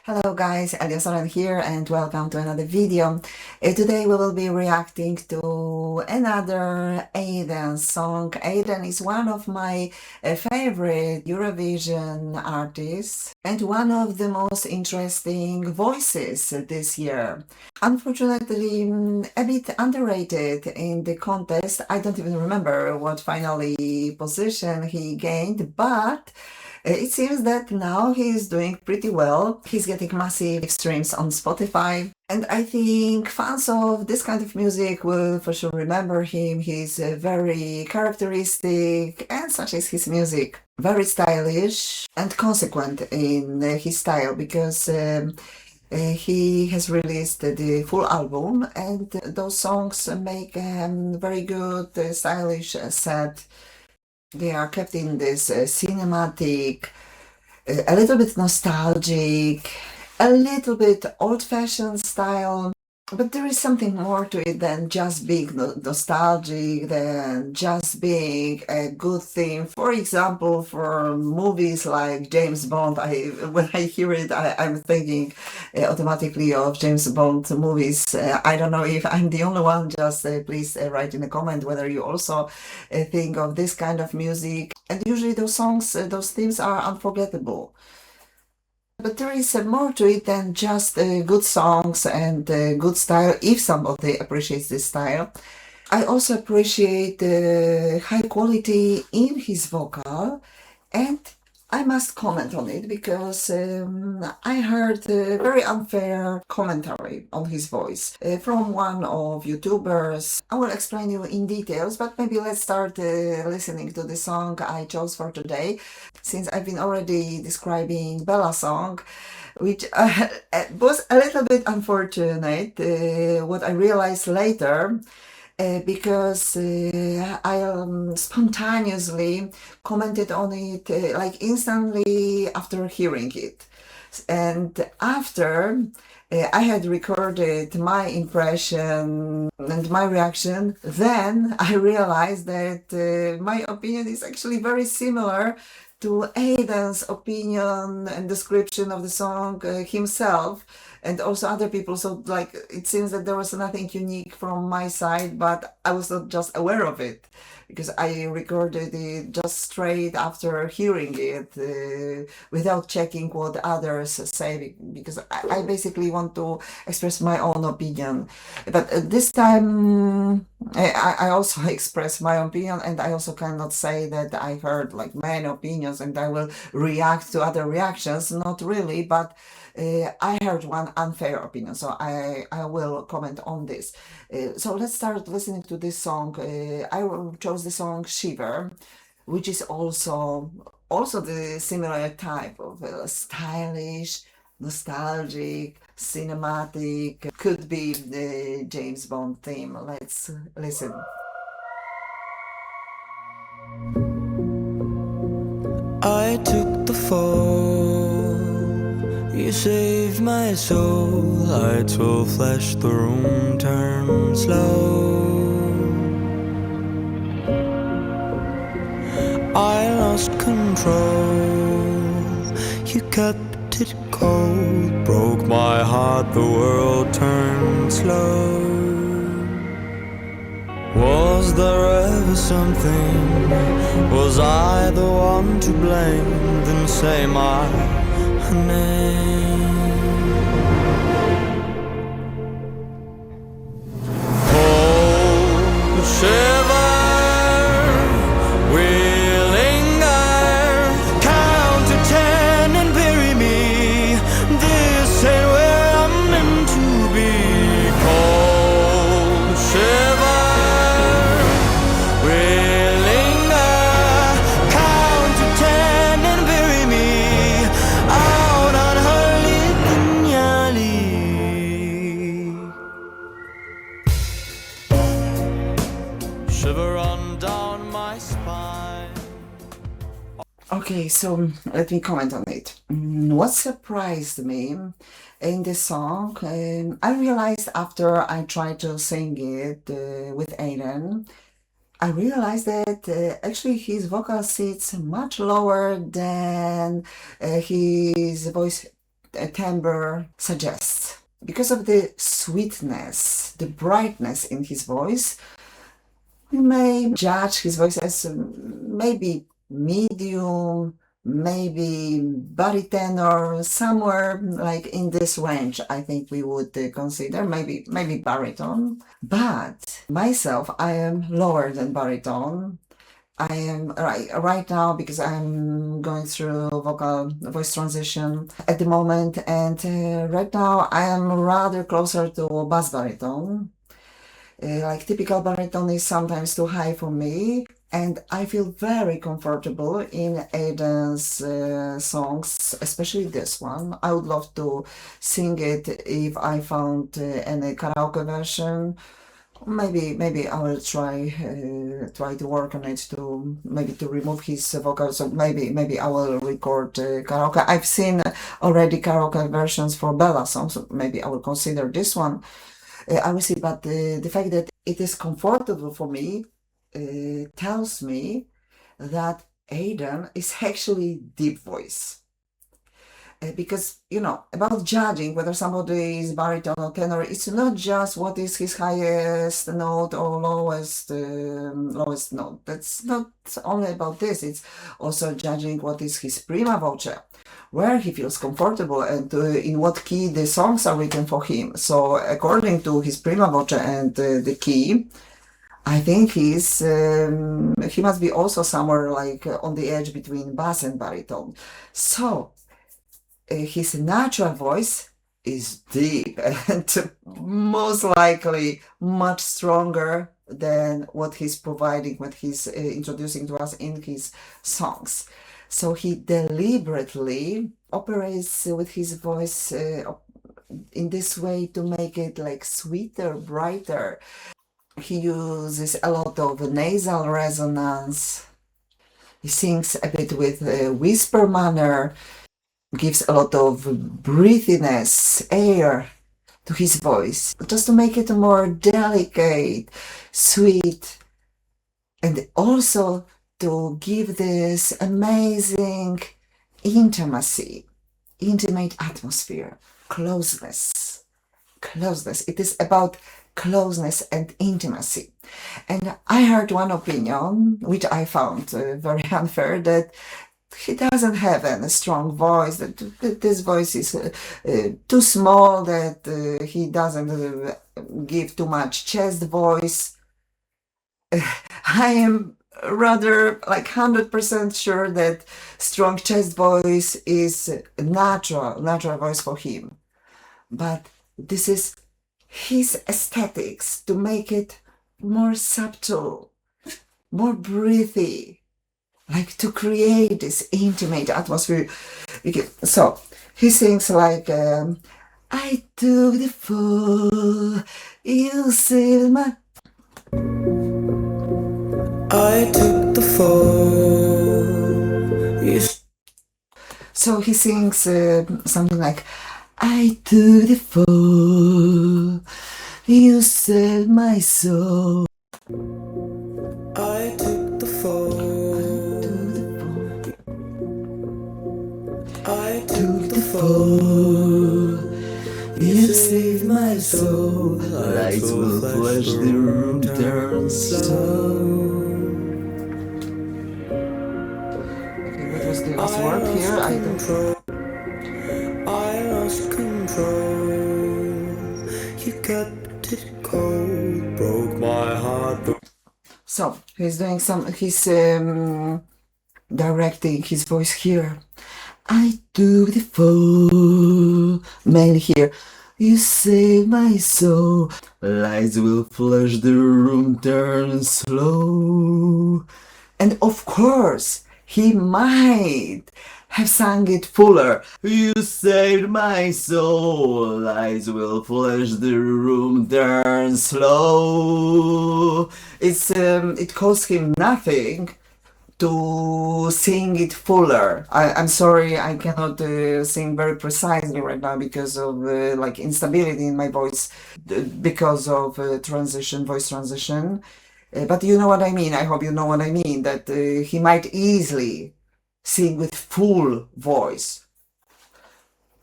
Hello guys, SOREN here and welcome to another video. Today we will be reacting to another AIDAN song. AIDAN is one of my favorite Eurovision artists and one of the most interesting voices this year. Unfortunately, a bit underrated in the contest. I don't even remember what finally position he gained, but it seems that now he's doing pretty well. He's getting massive streams on Spotify. And I think fans of this kind of music will for sure remember him. He's very characteristic, and such is his music. Very stylish and consequent in his style, because he has released the full album, and those songs make a very good, stylish set. They are kept in this cinematic, a little bit nostalgic, a little bit old-fashioned style. But there is something more to it than just being nostalgic, than just being a good theme. For example, for movies like James Bond, when I hear it, I'm thinking automatically of James Bond movies. I don't know if I'm the only one. Just please write in a comment whether you also think of this kind of music. And usually those songs, those themes are unforgettable. But there is more to it than just good songs and good style, if somebody appreciates this style. I also appreciate the high quality in his vocal, and I must comment on it because I heard a very unfair commentary on his voice from one of YouTubers. I will explain you in details, but maybe let's start listening to the song I chose for today, since I've been already describing Bella's song, which was a little bit unfortunate, what I realized later. Because I spontaneously commented on it like instantly after hearing it. And after I had recorded my impression and my reaction, then I realized that my opinion is actually very similar to AIDAN's opinion and description of the song himself, and also other people. So like, it seems that there was nothing unique from my side, but I was not just aware of it because I recorded it just straight after hearing it without checking what others say, because I basically want to express my own opinion. But this time I also express my opinion, and I also cannot say that I heard like many opinions and I will react to other reactions. Not really, but I heard one unfair opinion, so I will comment on this. So let's start listening to this song. I chose the song Shiver, which is also the similar type of stylish, nostalgic, cinematic, could be the James Bond theme. Let's listen. I took the fall, you saved my soul. Lights will flash, the room turns slow. I lost control, you kept it cold. Broke my heart, the world turned slow. Was there ever something? Was I the one to blame? Then say my name. Oh, shiver, we linger. Count to 10 and bury me. This ain't where I'm meant to be. Cold shiver. Shiver on down my spine. Okay, so let me comment on it. What surprised me in the song, I realized after I tried to sing it with AIDAN, I realized that actually his vocal sits much lower than his voice timbre suggests. Because of the sweetness, the brightness in his voice, we may judge his voice as maybe medium, maybe baritone, somewhere like in this range. I think we would consider maybe baritone. But myself, I am lower than baritone. I am right now because I'm going through voice transition at the moment, and right now I am rather closer to bass baritone. Like typical baritone is sometimes too high for me, and I feel very comfortable in AIDAN's songs, especially this one. I would love to sing it if I found any karaoke version. Maybe I will try to work on it to maybe to remove his vocals. So maybe I will record karaoke. I've seen already karaoke versions for Bella songs. So maybe I will consider this one. I will see, but the fact that it is comfortable for me tells me that AIDAN is actually deep voice. Because, you know, about judging whether somebody is baritone or tenor, it's not just what is his highest note or lowest note. That's not only about this. It's also judging what is his prima voce, where he feels comfortable, and in what key the songs are written for him. So according to his prima voce and the key, I think he must be also somewhere like on the edge between bass and baritone. So his natural voice is deep and most likely much stronger than what he's providing, what he's introducing to us in his songs. So he deliberately operates with his voice in this way to make it like sweeter, brighter. He uses a lot of nasal resonance. He sings a bit with a whisper manner, gives a lot of breathiness, air to his voice, just to make it more delicate, sweet, and also to give this amazing intimacy, intimate atmosphere, closeness. It is about closeness and intimacy. And I heard one opinion, which I found very unfair, that he doesn't have a strong voice, that this voice is too small, that he doesn't give too much chest voice. I am rather like 100% sure that strong chest voice is natural voice for him. But this is his aesthetics to make it more subtle, more breathy, like to create this intimate atmosphere. So he sings like, I took the fall, you saved my... I took the fall. So he sings something like, I took the fall, you saved my soul. I took the fall. I took the fall. You saved my soul. Lights will flash, the room turns slow. What was the last word here? I don't... I lost control. You kept it cold, broke my heart. So he's doing he's directing his voice here. I took the fall, mainly here. You saved my soul. Lights will flash, the room turns slow. And of course, he might have sung it fuller. You saved my soul. Lights will flash, the room turns slow. It costs him nothing to sing it fuller. I'm sorry, I cannot sing very precisely right now because of like instability in my voice, because of voice transition. But you know what I mean. I hope you know what I mean, that he might easily sing with full voice.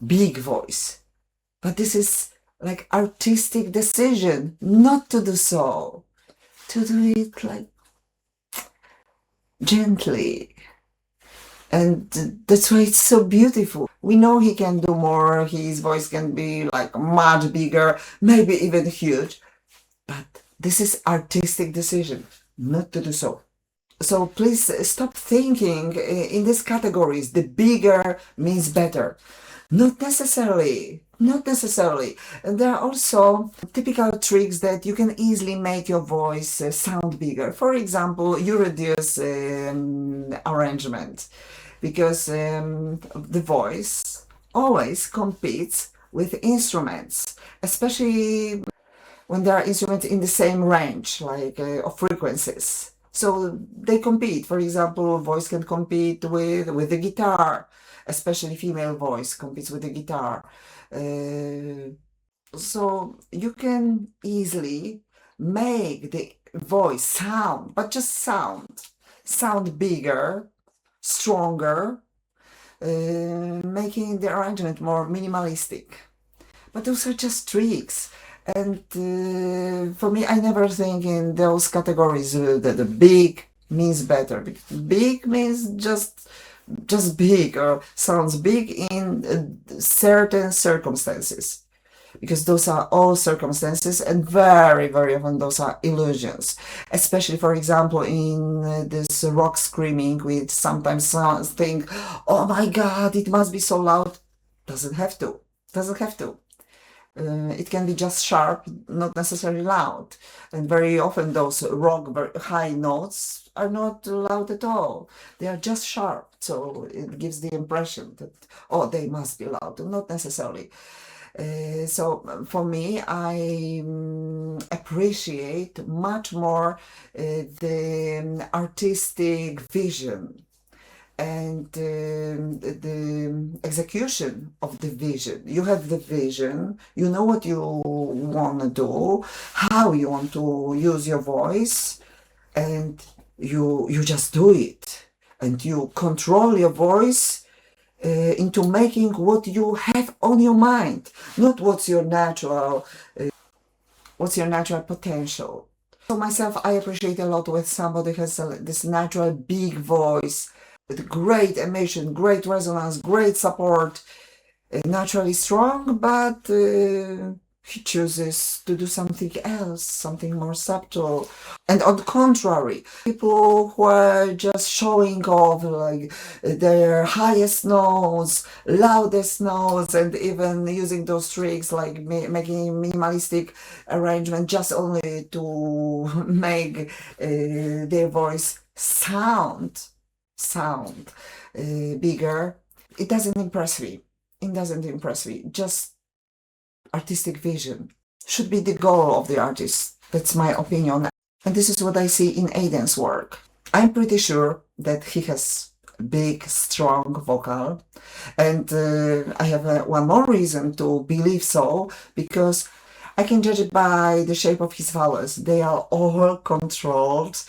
big voice. But this is like artistic decision not to do so, to do it like gently. And that's why it's so beautiful. We know he can do more, his voice can be like much bigger, maybe even huge, but this is artistic decision not to do so. So please stop thinking in these categories. The bigger means better. Not necessarily. Not necessarily. And there are also typical tricks that you can easily make your voice sound bigger. For example, you reduce arrangement, because the voice always competes with instruments, especially when there are instruments in the same range, like of frequencies. So they compete. For example, voice can compete with the guitar, especially female voice competes with the guitar. So you can easily make the voice sound, but just sound bigger, stronger, making the arrangement more minimalistic. But those are just tricks. And for me, I never think in those categories that the big means better. Big means just big, or sounds big in certain circumstances, because those are all circumstances, and very, very often those are illusions. Especially, for example, in this rock screaming, we sometimes think, oh my God, it must be so loud. Doesn't have to. Doesn't have to. It can be just sharp, not necessarily loud. And very often those rock high notes are not loud at all. They are just sharp. So it gives the impression that, oh, they must be loud. Not necessarily. So for me, I appreciate much more the artistic vision and the execution of the vision. You have the vision, you know what you want to do, how you want to use your voice, and you just do it. And you control your voice into making what you have on your mind, not what's your natural potential. So myself, I appreciate a lot when somebody has this natural big voice with great emission, great resonance, great support, naturally strong, but he chooses to do something else, something more subtle. And on the contrary, people who are just showing off like their highest notes, loudest notes, and even using those tricks like making minimalistic arrangement just only to make their voice sound bigger, it doesn't impress me. It doesn't impress me. Just artistic vision should be the goal of the artist. That's my opinion. And this is what I see in AIDAN's work. I'm pretty sure that he has big, strong vocal. And I have one more reason to believe so, because I can judge it by the shape of his vowels. They are all controlled.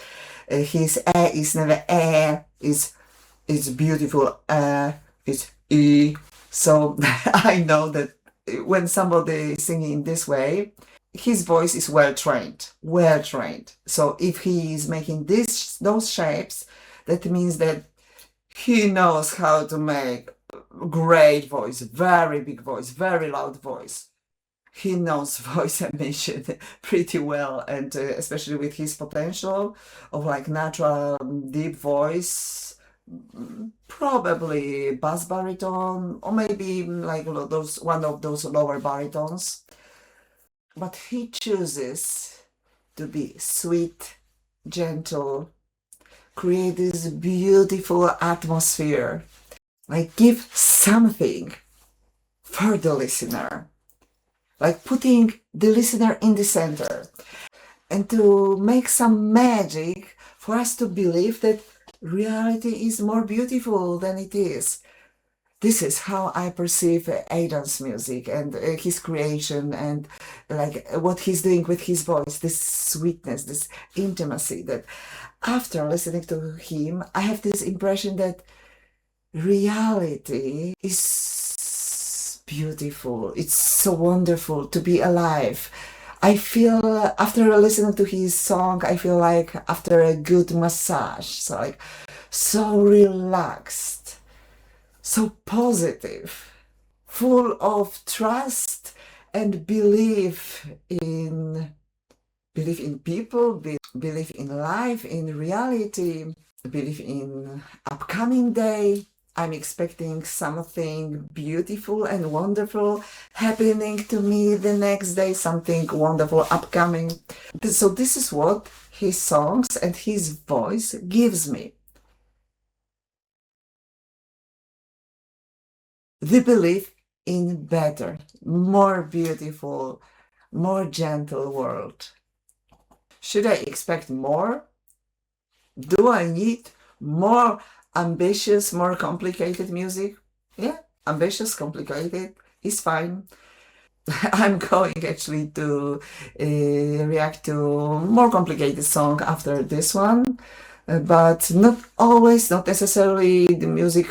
His is never it's beautiful, it's E. So I know that when somebody is singing in this way, his voice is well trained. So if he is making those shapes, that means that he knows how to make great voice, very big voice, very loud voice. He knows voice emission pretty well, and especially with his potential of like natural deep voice, probably bass baritone, or maybe like one of those lower baritones. But he chooses to be sweet, gentle, create this beautiful atmosphere, like give something for the listener, like putting the listener in the center, and to make some magic for us to believe that reality is more beautiful than it is. This is how I perceive AIDAN's music and his creation, and like what he's doing with his voice, this sweetness, this intimacy, that after listening to him, I have this impression that reality is beautiful. It's so wonderful to be alive. I feel after listening to his song, I feel like after a good massage. So like so relaxed, so positive, full of trust and believe in people, believe in life, in reality, believe in upcoming day. I'm expecting something beautiful and wonderful happening to me the next day, something wonderful upcoming. So this is what his songs and his voice gives me. The belief in better, more beautiful, more gentle world. Should I expect more? Do I need more ambitious, more complicated music? Yeah, ambitious, complicated is fine. I'm going actually to react to more complicated song after this one, but not always, not necessarily the music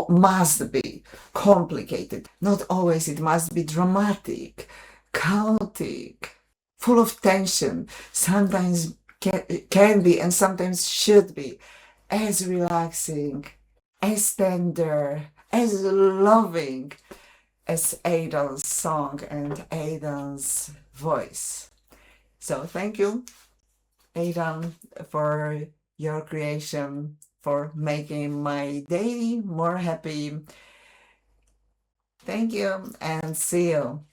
must be complicated. Not always it must be dramatic, chaotic, full of tension. Sometimes can be and sometimes should be as relaxing, as tender, as loving as Aidan's song and Aidan's voice. So thank you, Aidan, for your creation, for making my day more happy. Thank you and see you.